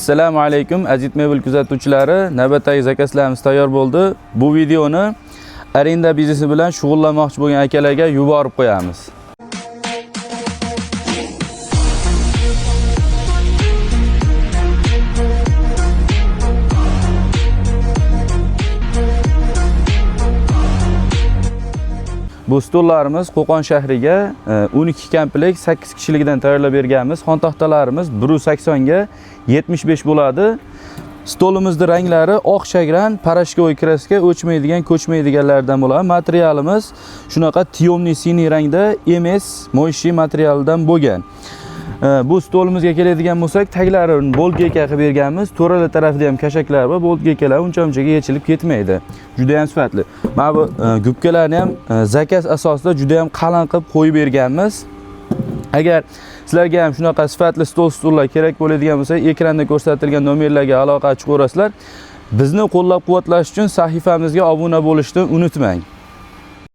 Assalomu alaykum aziz mebel kuzatuvchilari, navbatdagi zakazlarimiz tayyor bo'ldi. Bu videoni arenda biznesi bilan shug'ullanmoqchi bo'lgan akalarga yuborib qo'yamiz. Bu stollarimiz Qo'qon shahriga 12 komplekt 8 kishilikdan tayyorlab berganmiz. Xon taxtalarimiz 180 ga 75 bo'ladi. Stolimizning ranglari oq shagran, parashkovoy kraska, o'chmaydigan, ko'chmaydiganlardan bo'ladi. Materialimiz shunaqa tiyomniy siniy rangda MS moyshi materialdan bo'lgan. Bu stolimizga keladigan bo'lsak, taglarini boltga qilib berganmiz. To'ralar tarafida ham kashaklar va boltgalar uncha-munchaga yechilib ketmaydi. Juda ham sifatli. Mana bu gubkalarni ham zakaz asosida juda ham qalin qilib qo'yib berganmiz. Agar sizlarga ham shunaqa sifatli stollar kerak bo'ladigan bo'lsa, ekranda ko'rsatilgan nomerlarga aloqa chiqarasizlar. Bizni qo'llab-quvvatlash uchun sahifamizga obuna bo'lishni unutmang.